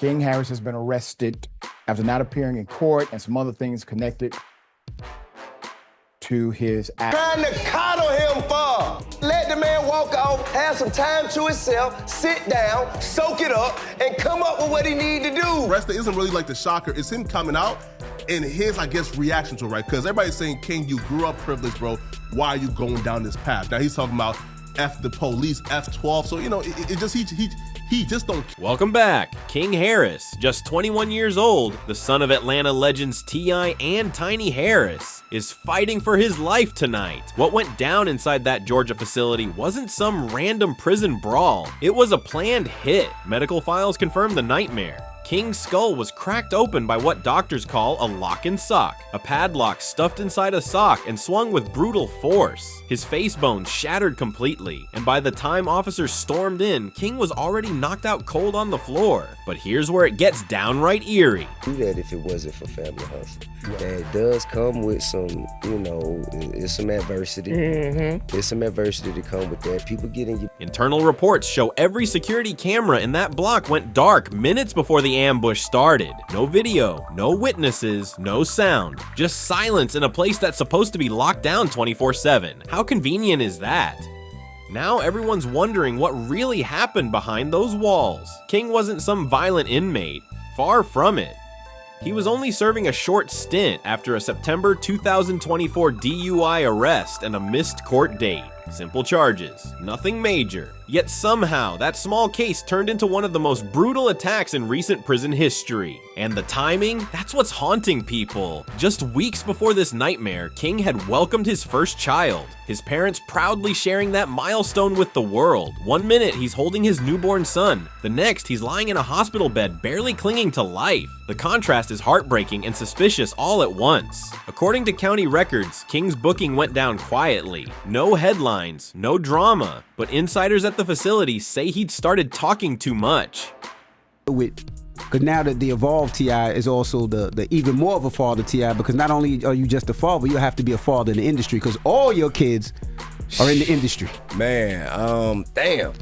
King Harris has been arrested after not appearing in court and some other things connected to his act. Trying to coddle him for. Let the man walk off, have some time to himself, sit down, soak it up, and come up with what he need to do. Rest isn't really like the shocker. It's him coming out and his, I guess, reaction to it, right? Because everybody's saying, King, you grew up privileged, bro. Why are you going down this path? Now he's talking about F the police, F12. So, you know, it just, he just don't. Welcome back. King Harris, just 21 years old, the son of Atlanta legends T.I. and Tiny Harris, is fighting for his life tonight. What went down inside that Georgia facility wasn't some random prison brawl. It was a planned hit. Medical files confirm the nightmare. King's skull was cracked open by what doctors call a lock and sock, a padlock stuffed inside a sock and swung with brutal force. His face bones shattered completely, and by the time officers stormed in, King was already knocked out cold on the floor. But here's where it gets downright eerie. Do that if it wasn't for family hustle. That does come with some, you know, it's some adversity. There's some adversity to come with that. People getting you. Internal reports show every security camera in that block went dark minutes before the ambush started. No video, no witnesses, no sound. Just silence in a place that's supposed to be locked down 24/7. How convenient is that? Now everyone's wondering what really happened behind those walls. King wasn't some violent inmate. Far from it. He was only serving a short stint after a September 2024 DUI arrest and a missed court date. Simple charges, nothing major. Yet somehow, that small case turned into one of the most brutal attacks in recent prison history. And the timing? That's what's haunting people. Just weeks before this nightmare, King had welcomed his first child. His parents proudly sharing that milestone with the world. One minute, he's holding his newborn son. The next, he's lying in a hospital bed, barely clinging to life. The contrast is heartbreaking and suspicious all at once. According to county records, King's booking went down quietly. No headlines, no drama, but insiders at the facility say he'd started talking too much. Because now that the evolved T.I. is also the even more of a father T.I. because not only are you just a father, you have to be a father in the industry because all your kids are in the industry. Man, damn.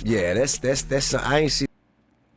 Yeah, that's I ain't see.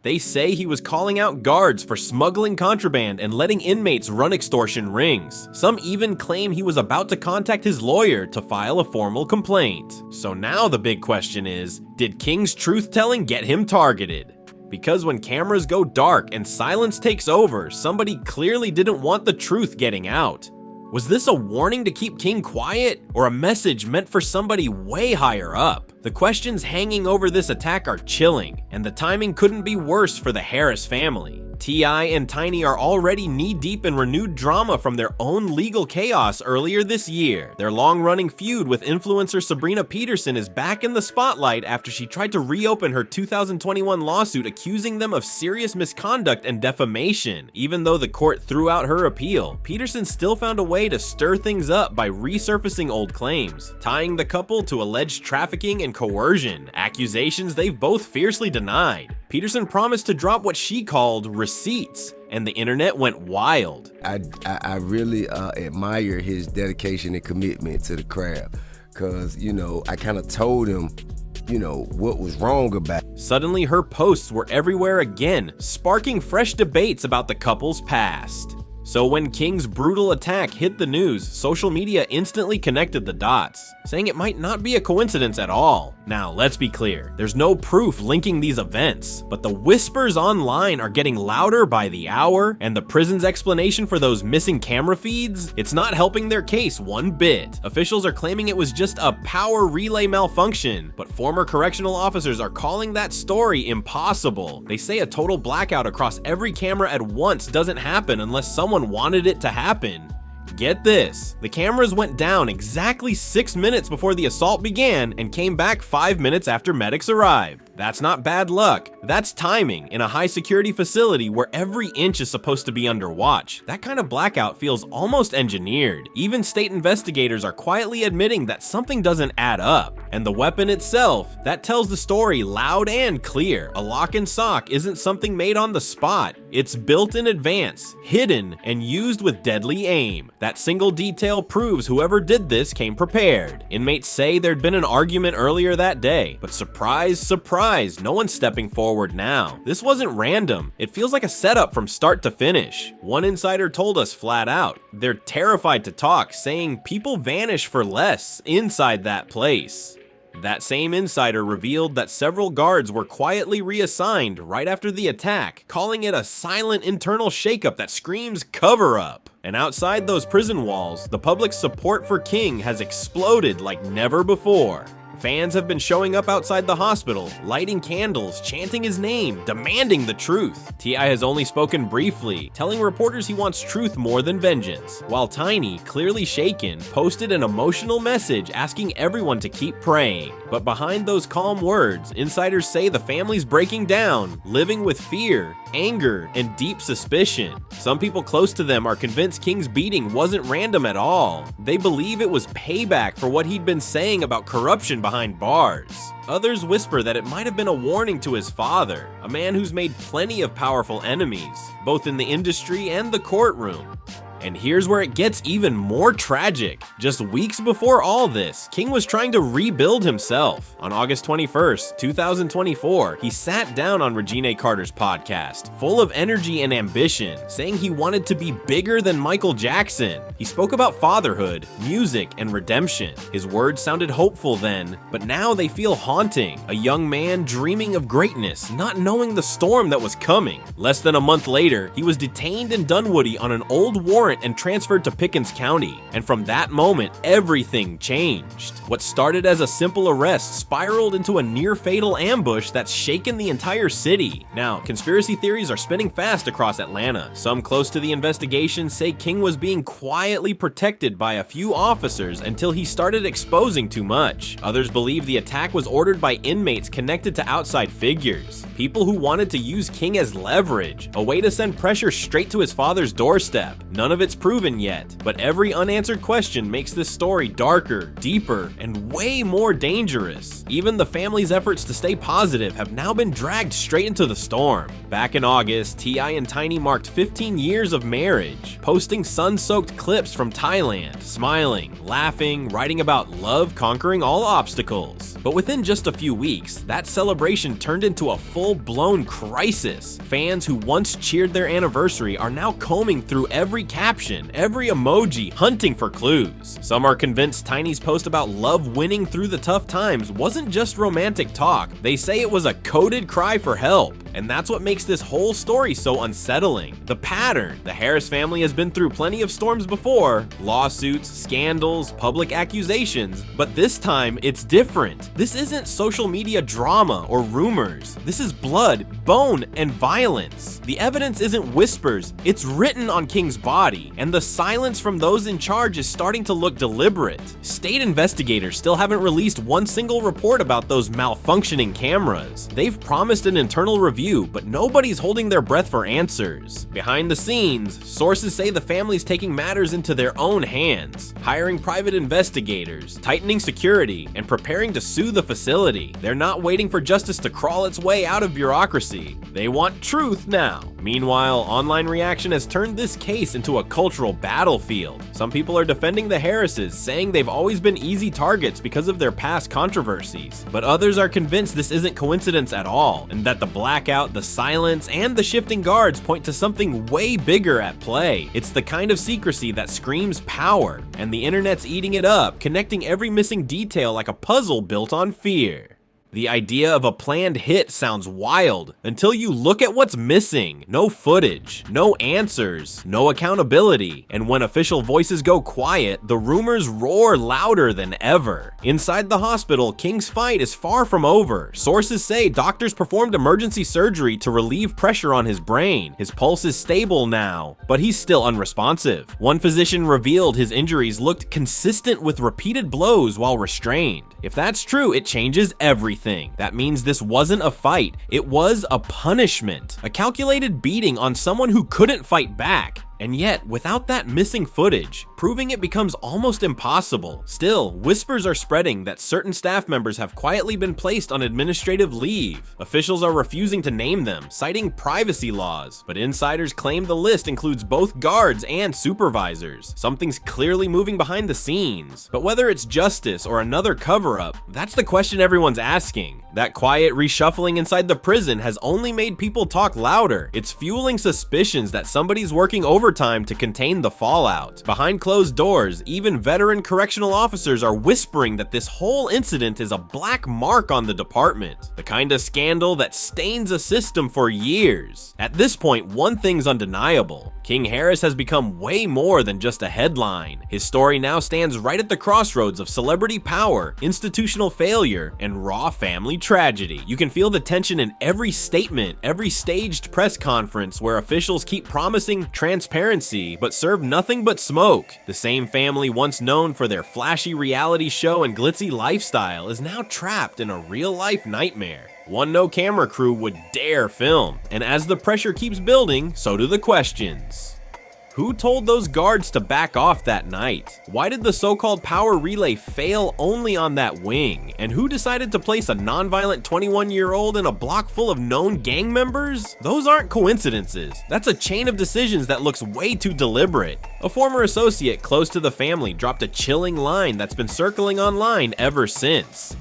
They say he was calling out guards for smuggling contraband and letting inmates run extortion rings. Some even claim he was about to contact his lawyer to file a formal complaint. So now the big question is, did King's truth-telling get him targeted? Because when cameras go dark and silence takes over, somebody clearly didn't want the truth getting out. Was this a warning to keep King quiet, or a message meant for somebody way higher up? The questions hanging over this attack are chilling, and the timing couldn't be worse for the Harris family. T.I. and Tiny are already knee-deep in renewed drama from their own legal chaos earlier this year. Their long-running feud with influencer Sabrina Peterson is back in the spotlight after she tried to reopen her 2021 lawsuit accusing them of serious misconduct and defamation. Even though the court threw out her appeal, Peterson still found a way to stir things up by resurfacing old claims, tying the couple to alleged trafficking and coercion, accusations they've both fiercely denied. Peterson promised to drop what she called receipts, and the internet went wild. I really admire his dedication and commitment to the craft, because, you know, I kind of told him, you know, what was wrong about it. Suddenly, her posts were everywhere again, sparking fresh debates about the couple's past. So when King's brutal attack hit the news, social media instantly connected the dots, saying it might not be a coincidence at all. Now, let's be clear, there's no proof linking these events, but the whispers online are getting louder by the hour, and the prison's explanation for those missing camera feeds, it's not helping their case one bit. Officials are claiming it was just a power relay malfunction, but former correctional officers are calling that story impossible. They say a total blackout across every camera at once doesn't happen unless someone wanted it to happen. Get this, the cameras went down exactly 6 minutes before the assault began and came back 5 minutes after medics arrived. That's not bad luck, that's timing in a high security facility where every inch is supposed to be under watch. That kind of blackout feels almost engineered. Even state investigators are quietly admitting that something doesn't add up. And the weapon itself, that tells the story loud and clear. A lock and sock isn't something made on the spot. It's built in advance, hidden, and used with deadly aim. That single detail proves whoever did this came prepared. Inmates say there'd been an argument earlier that day, but surprise, surprise, surprise, no one's stepping forward now. This wasn't random. It feels like a setup from start to finish. One insider told us flat out, they're terrified to talk, saying people vanish for less inside that place. That same insider revealed that several guards were quietly reassigned right after the attack, calling it a silent internal shakeup that screams cover-up. And outside those prison walls, the public's support for King has exploded like never before. Fans have been showing up outside the hospital, lighting candles, chanting his name, demanding the truth. T.I. has only spoken briefly, telling reporters he wants truth more than vengeance, while Tiny, clearly shaken, posted an emotional message asking everyone to keep praying. But behind those calm words, insiders say the family's breaking down, living with fear, anger, and deep suspicion. Some people close to them are convinced King's beating wasn't random at all. They believe it was payback for what he'd been saying about corruption behind bars. Others whisper that it might have been a warning to his father, a man who's made plenty of powerful enemies, both in the industry and the courtroom. And here's where it gets even more tragic. Just weeks before all this, King was trying to rebuild himself. On August 21st, 2024, he sat down on Regina Carter's podcast, full of energy and ambition, saying he wanted to be bigger than Michael Jackson. He spoke about fatherhood, music, and redemption. His words sounded hopeful then, but now they feel haunting. A young man dreaming of greatness, not knowing the storm that was coming. Less than a month later, he was detained in Dunwoody on an old warrant and transferred to Pickens County. And from that moment, everything changed. What started as a simple arrest spiraled into a near-fatal ambush that's shaken the entire city. Now, conspiracy theories are spinning fast across Atlanta. Some close to the investigation say King was being quietly protected by a few officers until he started exposing too much. Others believe the attack was ordered by inmates connected to outside figures, people who wanted to use King as leverage, a way to send pressure straight to his father's doorstep. None of it's proven yet, but every unanswered question makes this story darker, deeper, and way more dangerous. Even the family's efforts to stay positive have now been dragged straight into the storm. Back in August, T.I. and Tiny marked 15 years of marriage, posting sun-soaked clips from Thailand, smiling, laughing, writing about love conquering all obstacles. But within just a few weeks, that celebration turned into a full-blown crisis. Fans who once cheered their anniversary are now combing through every caption, every emoji, hunting for clues. Some are convinced Tiny's post about love winning through the tough times wasn't just romantic talk. They say it was a coded cry for help. And that's what makes this whole story so unsettling. The pattern. The Harris family has been through plenty of storms before. Lawsuits, scandals, public accusations. But this time, it's different. This isn't social media drama or rumors. This is blood, bone, and violence. The evidence isn't whispers. It's written on King's body. And the silence from those in charge is starting to look deliberate. State investigators still haven't released one single report about those malfunctioning cameras. They've promised an internal review, but nobody's holding their breath for answers. Behind the scenes, sources say the family's taking matters into their own hands, hiring private investigators, tightening security, and preparing to sue the facility. They're not waiting for justice to crawl its way out of bureaucracy. They want truth now. Meanwhile, online reaction has turned this case into a cultural battlefield. Some people are defending the Harrises, saying they've always been easy targets because of their past controversies. But others are convinced this isn't coincidence at all, and that the blackout, the silence, and the shifting guards point to something way bigger at play. It's the kind of secrecy that screams power, and the internet's eating it up, connecting every missing detail like a puzzle built on fear. The idea of a planned hit sounds wild until you look at what's missing. No footage, no answers, no accountability. And when official voices go quiet, the rumors roar louder than ever. Inside the hospital, King's fight is far from over. Sources say doctors performed emergency surgery to relieve pressure on his brain. His pulse is stable now, but he's still unresponsive. One physician revealed his injuries looked consistent with repeated blows while restrained. If that's true, it changes everything. That means this wasn't a fight, it was a punishment. A calculated beating on someone who couldn't fight back. And yet, without that missing footage, proving it becomes almost impossible. Still, whispers are spreading that certain staff members have quietly been placed on administrative leave. Officials are refusing to name them, citing privacy laws, but insiders claim the list includes both guards and supervisors. Something's clearly moving behind the scenes. But whether it's justice or another cover-up, that's the question everyone's asking. That quiet reshuffling inside the prison has only made people talk louder. It's fueling suspicions that somebody's working overtime to contain the fallout. Behind closed doors, even veteran correctional officers are whispering that this whole incident is a black mark on the department, the kind of scandal that stains a system for years. At this point, one thing's undeniable. King Harris has become way more than just a headline. His story now stands right at the crossroads of celebrity power, institutional failure, and raw family tragedy. You can feel the tension in every statement, every staged press conference where officials keep promising transparency but serve nothing but smoke. The same family once known for their flashy reality show and glitzy lifestyle is now trapped in a real-life nightmare. One no camera crew would dare film, and as the pressure keeps building, so do the questions. Who told those guards to back off that night? Why did the so-called power relay fail only on that wing? And who decided to place a non-violent 21-year-old in a block full of known gang members? Those aren't coincidences. That's a chain of decisions that looks way too deliberate. A former associate close to the family dropped a chilling line that's been circling online ever since.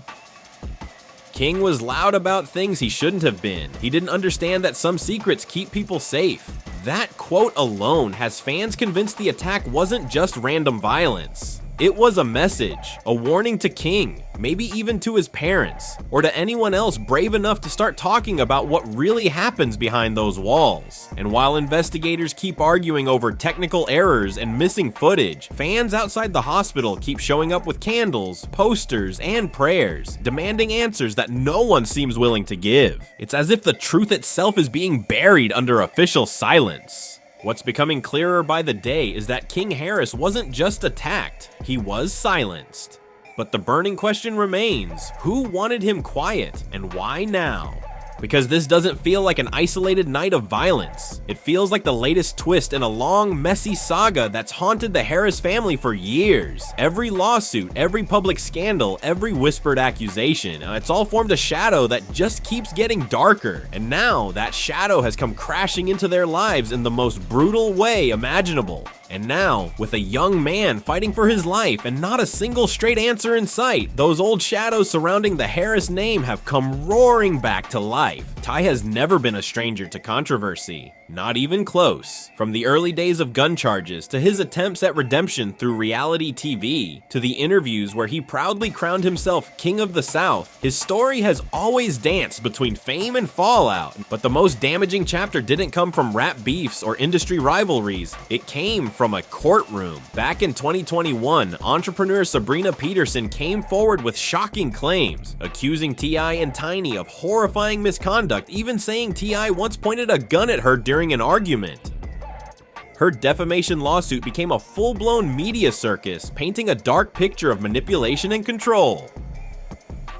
King was loud about things he shouldn't have been. He didn't understand that some secrets keep people safe. That quote alone has fans convinced the attack wasn't just random violence. It was a message, a warning to King, maybe even to his parents, or to anyone else brave enough to start talking about what really happens behind those walls. And while investigators keep arguing over technical errors and missing footage, fans outside the hospital keep showing up with candles, posters, and prayers, demanding answers that no one seems willing to give. It's as if the truth itself is being buried under official silence. What's becoming clearer by the day is that King Harris wasn't just attacked, he was silenced. But the burning question remains, who wanted him quiet and why now? Because this doesn't feel like an isolated night of violence. It feels like the latest twist in a long, messy saga that's haunted the Harris family for years. Every lawsuit, every public scandal, every whispered accusation, it's all formed a shadow that just keeps getting darker. And now that shadow has come crashing into their lives in the most brutal way imaginable. And now, with a young man fighting for his life and not a single straight answer in sight, those old shadows surrounding the Harris name have come roaring back to life. Ty has never been a stranger to controversy. Not even close. From the early days of gun charges, to his attempts at redemption through reality TV, to the interviews where he proudly crowned himself King of the South, his story has always danced between fame and fallout. But the most damaging chapter didn't come from rap beefs or industry rivalries, it came from a courtroom. Back in 2021, entrepreneur Sabrina Peterson came forward with shocking claims, accusing T.I. and Tiny of horrifying misconduct, even saying T.I. once pointed a gun at her during an argument. Her defamation lawsuit became a full-blown media circus, painting a dark picture of manipulation and control.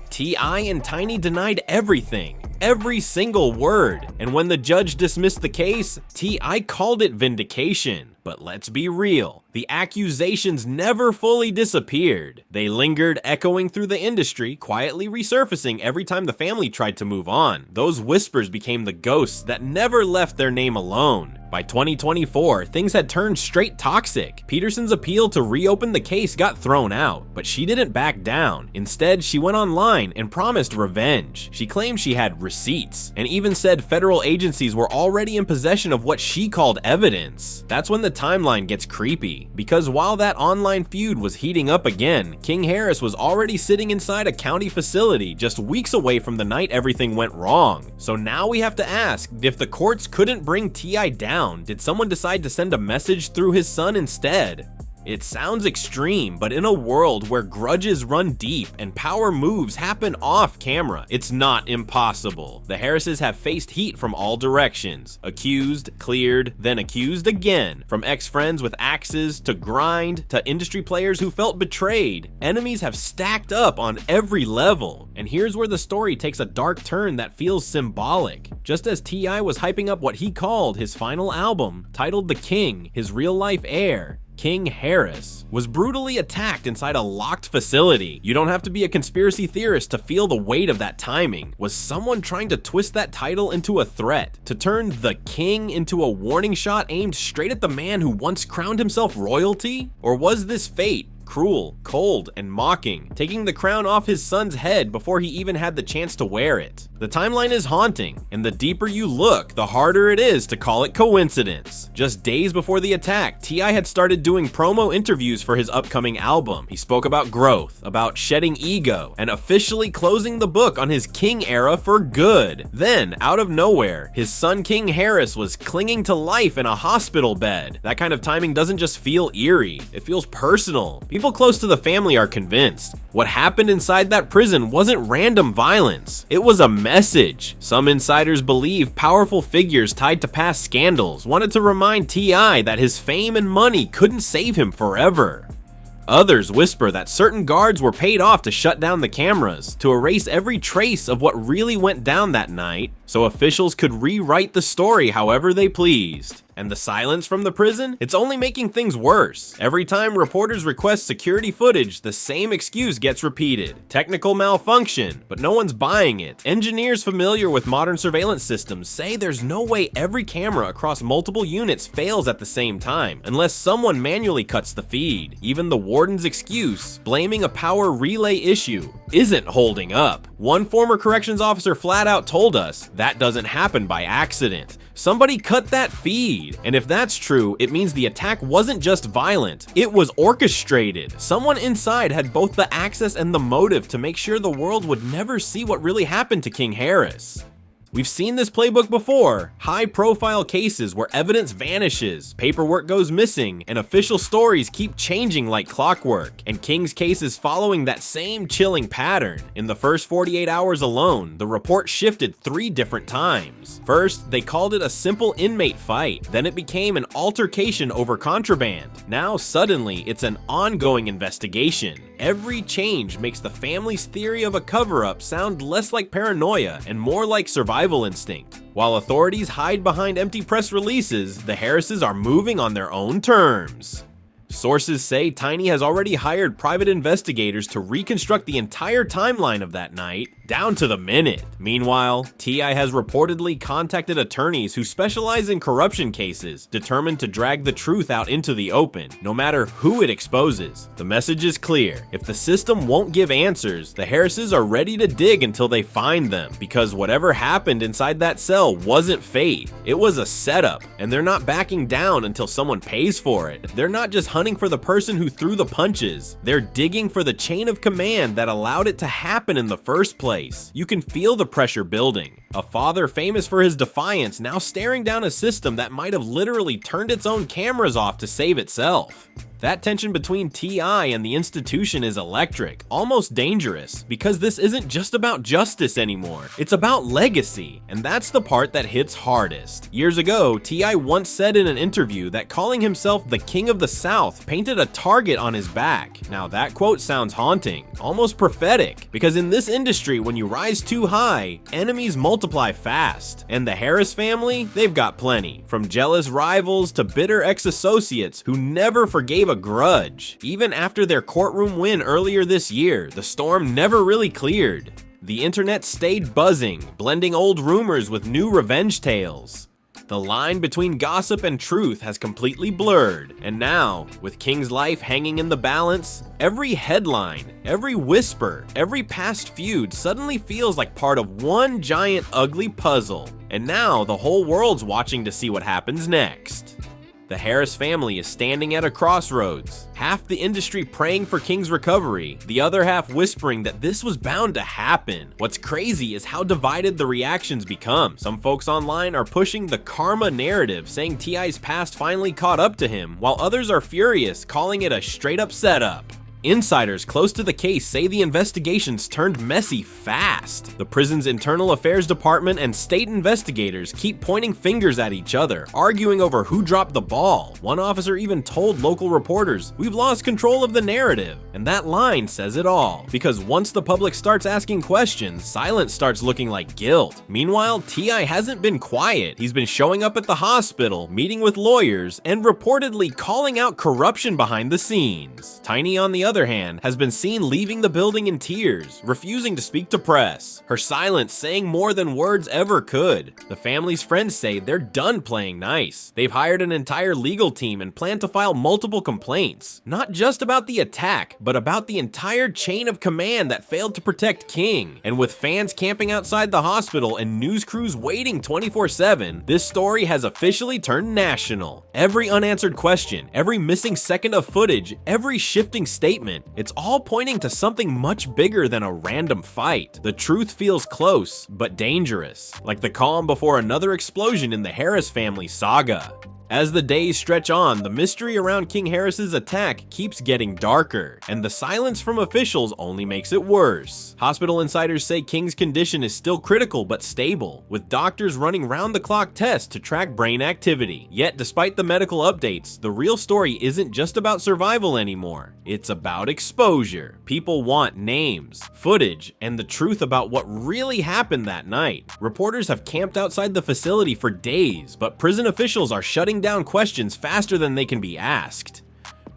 T.I. and Tiny denied everything, every single word, and when the judge dismissed the case, T.I. called it vindication. But let's be real, the accusations never fully disappeared. They lingered, echoing through the industry, quietly resurfacing every time the family tried to move on. Those whispers became the ghosts that never left their name alone. By 2024, things had turned straight toxic. Peterson's appeal to reopen the case got thrown out, but she didn't back down. Instead, she went online and promised revenge. She claimed she had receipts, and even said federal agencies were already in possession of what she called evidence. That's when the timeline gets creepy, because while that online feud was heating up again, King Harris was already sitting inside a county facility just weeks away from the night everything went wrong. So now we have to ask, if the courts couldn't bring T.I. down, did someone decide to send a message through his son instead? It sounds extreme, but in a world where grudges run deep and power moves happen off camera, it's not impossible. The Harrises have faced heat from all directions. Accused, cleared, then accused again. From ex-friends with axes, to grind, to industry players who felt betrayed. Enemies have stacked up on every level. And here's where the story takes a dark turn that feels symbolic. Just as T.I. was hyping up what he called his final album, titled The King, his real-life heir, King Harris was brutally attacked inside a locked facility. You don't have to be a conspiracy theorist to feel the weight of that timing. Was someone trying to twist that title into a threat? To turn The King into a warning shot aimed straight at the man who once crowned himself royalty? Or was this fate? Cruel, cold, and mocking, taking the crown off his son's head before he even had the chance to wear it. The timeline is haunting, and the deeper you look, the harder it is to call it coincidence. Just days before the attack, T.I. had started doing promo interviews for his upcoming album. He spoke about growth, about shedding ego, and officially closing the book on his King era for good. Then, out of nowhere, his son King Harris was clinging to life in a hospital bed. That kind of timing doesn't just feel eerie, it feels personal. People close to the family are convinced what happened inside that prison wasn't random violence. It was a message. Some insiders believe powerful figures tied to past scandals wanted to remind T.I. that his fame and money couldn't save him forever. Others whisper that certain guards were paid off to shut down the cameras, to erase every trace of what really went down that night, so officials could rewrite the story however they pleased. And the silence from the prison? It's only making things worse. Every time reporters request security footage, the same excuse gets repeated. Technical malfunction, but no one's buying it. Engineers familiar with modern surveillance systems say there's no way every camera across multiple units fails at the same time, unless someone manually cuts the feed. Even the warden's excuse, blaming a power relay issue, isn't holding up. One former corrections officer flat out told us, that doesn't happen by accident. Somebody cut that feed. And if that's true, it means the attack wasn't just violent, it was orchestrated. Someone inside had both the access and the motive to make sure the world would never see what really happened to King Harris. We've seen this playbook before. High-profile cases where evidence vanishes, paperwork goes missing, and official stories keep changing like clockwork. And King's case is following that same chilling pattern. In the first 48 hours alone, the report shifted 3 different times. First, they called it a simple inmate fight. Then it became an altercation over contraband. Now, suddenly, it's an ongoing investigation. Every change makes the family's theory of a cover-up sound less like paranoia and more like survival instinct. While authorities hide behind empty press releases, the Harrises are moving on their own terms. Sources say Tiny has already hired private investigators to reconstruct the entire timeline of that night, down to the minute. Meanwhile, T.I. has reportedly contacted attorneys who specialize in corruption cases, determined to drag the truth out into the open, no matter who it exposes. The message is clear. If the system won't give answers, the Harrises are ready to dig until they find them, because whatever happened inside that cell wasn't fate. It was a setup, and they're not backing down until someone pays for it. They're not just hunting for the person who threw the punches. They're digging for the chain of command that allowed it to happen in the first place. You can feel the pressure building. A father famous for his defiance now staring down a system that might have literally turned its own cameras off to save itself. That tension between T.I. and the institution is electric, almost dangerous, because this isn't just about justice anymore, it's about legacy, and that's the part that hits hardest. Years ago, T.I. once said in an interview that calling himself the King of the South painted a target on his back. Now that quote sounds haunting, almost prophetic, because in this industry, when you rise too high, enemies multiply fast, and the Harris family, they've got plenty, from jealous rivals to bitter ex-associates who never forgave a grudge. Even after their courtroom win earlier this year, the storm never really cleared. The internet stayed buzzing, blending old rumors with new revenge tales. The line between gossip and truth has completely blurred, and now, with King's life hanging in the balance, every headline, every whisper, every past feud suddenly feels like part of one giant ugly puzzle. And now the whole world's watching to see what happens next. The Harris family is standing at a crossroads, half the industry praying for King's recovery, the other half whispering that this was bound to happen. What's crazy is how divided the reactions become. Some folks online are pushing the karma narrative, saying T.I.'s past finally caught up to him, while others are furious, calling it a straight-up setup. Insiders close to the case say the investigations turned messy fast. The prison's internal affairs department and state investigators keep pointing fingers at each other, arguing over who dropped the ball. One officer even told local reporters, "We've lost control of the narrative." And that line says it all, because once the public starts asking questions, silence starts looking like guilt. Meanwhile, T.I. hasn't been quiet. He's been showing up at the hospital, meeting with lawyers, and reportedly calling out corruption behind the scenes. Tiny, on the other hand, has been seen leaving the building in tears, refusing to speak to press. Her silence saying more than words ever could. The family's friends say they're done playing nice. They've hired an entire legal team and plan to file multiple complaints, not just about the attack, but about the entire chain of command that failed to protect King. And with fans camping outside the hospital and news crews waiting 24/7, this story has officially turned national. Every unanswered question, every missing second of footage, every shifting statement, it's all pointing to something much bigger than a random fight. The truth feels close, but dangerous, like the calm before another explosion in the Harris family saga. As the days stretch on, the mystery around King Harris's attack keeps getting darker, and the silence from officials only makes it worse. Hospital insiders say King's condition is still critical but stable, with doctors running round-the-clock tests to track brain activity. Yet, despite the medical updates, the real story isn't just about survival anymore. It's about exposure. People want names, footage, and the truth about what really happened that night. Reporters have camped outside the facility for days, but prison officials are shutting down questions faster than they can be asked.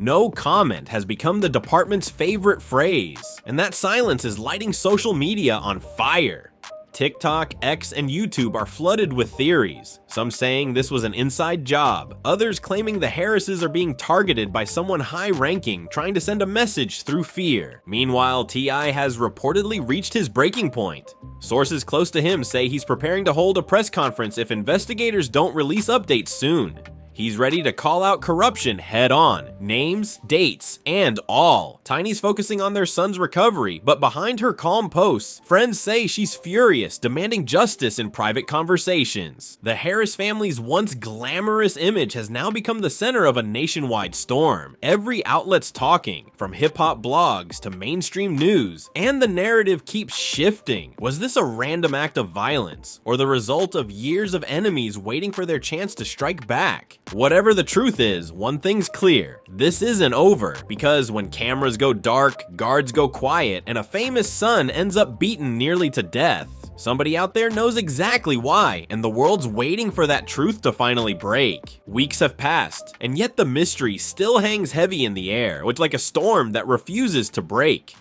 No comment has become the department's favorite phrase, and that silence is lighting social media on fire. TikTok, X, and YouTube are flooded with theories, some saying this was an inside job, others claiming the Harrises are being targeted by someone high-ranking trying to send a message through fear. Meanwhile, T.I. has reportedly reached his breaking point. Sources close to him say he's preparing to hold a press conference if investigators don't release updates soon. He's ready to call out corruption head-on, names, dates, and all. Tiny's focusing on their son's recovery, but behind her calm posts, friends say she's furious, demanding justice in private conversations. The Harris family's once glamorous image has now become the center of a nationwide storm. Every outlet's talking, from hip-hop blogs to mainstream news, and the narrative keeps shifting. Was this a random act of violence, or the result of years of enemies waiting for their chance to strike back? Whatever the truth is, one thing's clear. This isn't over, because when cameras go dark, guards go quiet, and a famous son ends up beaten nearly to death, somebody out there knows exactly why, and the world's waiting for that truth to finally break. Weeks have passed, and yet the mystery still hangs heavy in the air, like a storm that refuses to break.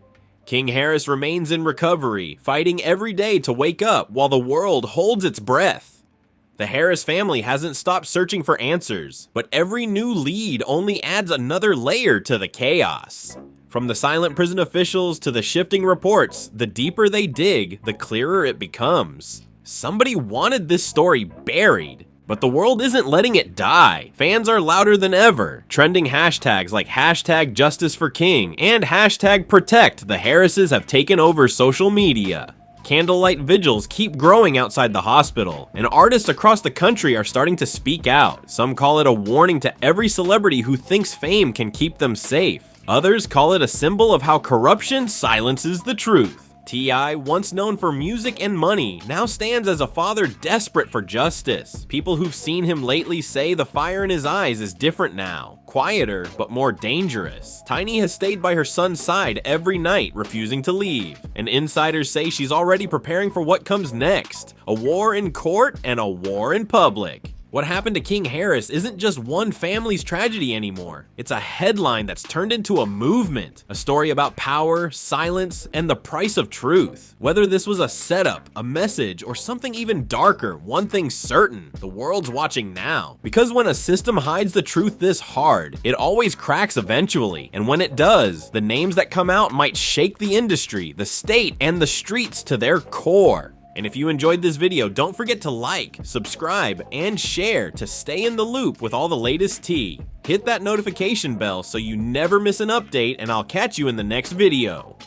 King Harris remains in recovery, fighting every day to wake up while the world holds its breath. The Harris family hasn't stopped searching for answers, but every new lead only adds another layer to the chaos. From the silent prison officials to the shifting reports, the deeper they dig, the clearer it becomes. Somebody wanted this story buried, but the world isn't letting it die. Fans are louder than ever, trending hashtags like #JusticeForKing and #Protect. The Harrises have taken over social media. Candlelight vigils keep growing outside the hospital, and artists across the country are starting to speak out. Some call it a warning to every celebrity who thinks fame can keep them safe. Others call it a symbol of how corruption silences the truth. T.I., once known for music and money, now stands as a father desperate for justice. People who've seen him lately say the fire in his eyes is different now. Quieter, but more dangerous. Tiny has stayed by her son's side every night, refusing to leave. And insiders say she's already preparing for what comes next. A war in court and a war in public. What happened to King Harris isn't just one family's tragedy anymore. It's a headline that's turned into a movement. A story about power, silence, and the price of truth. Whether this was a setup, a message, or something even darker, one thing's certain: the world's watching now. Because when a system hides the truth this hard, it always cracks eventually. And when it does, the names that come out might shake the industry, the state, and the streets to their core. And if you enjoyed this video, don't forget to like, subscribe, and share to stay in the loop with all the latest tea. Hit that notification bell so you never miss an update, and I'll catch you in the next video.